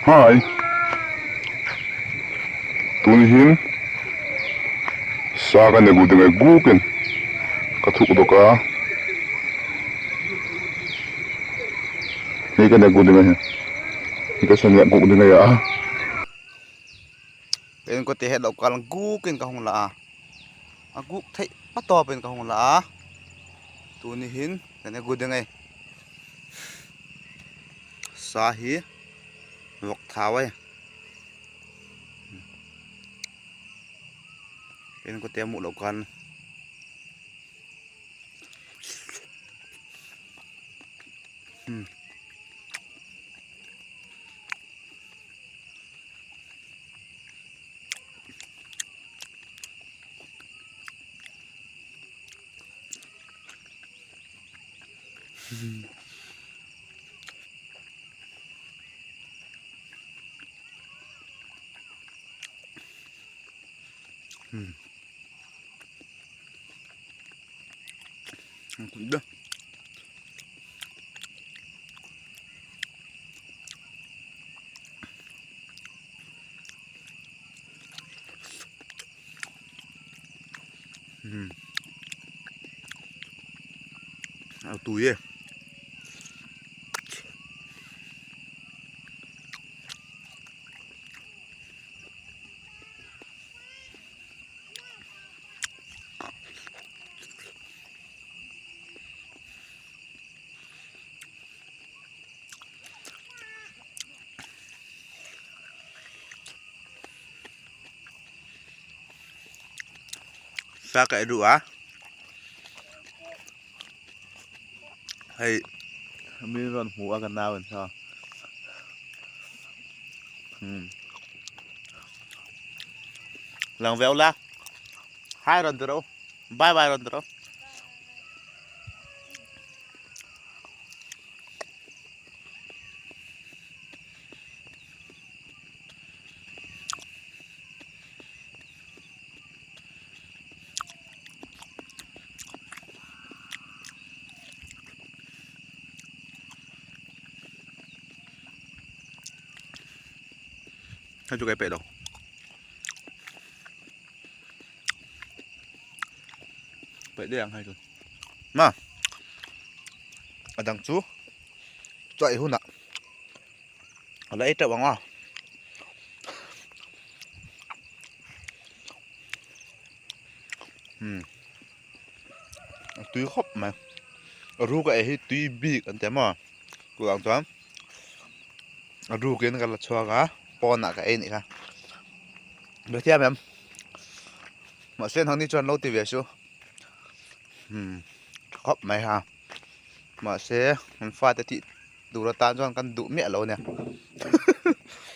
Hai, tunihin sa ka negu dengan gukin katuk doka ni ka negu dengan ni ka sanya guk dengan ya bên có thể đậu cả gu kinh cả hồng lạ gu thấy bắt to bên cả hồng lạ tu ni hin cái này gu đừng ngay sa hi vọc tháo ấy bên có thể mũ đậu cả cũng được túi ấy pha cái đủ á hay mình còn hú ăn gần nào vậy sao lần véo la hai lần từ đâu bye bye lần từ đâu hay cho cái bể đâu bể đen hay rồi mà ở đằng chú chạy hôn ạ ở lấy trợ bằng à túi khóc mà ru cái túi bị anh chém mà của anh toán ru cái nó là cho cá pon à cái này cả được chưa em mà xuyên thằng đi chọn lâu thì về số khóc mày ha mà sẽ pha tới thị đủ là tan cho ăn đủ mẹ lâu nè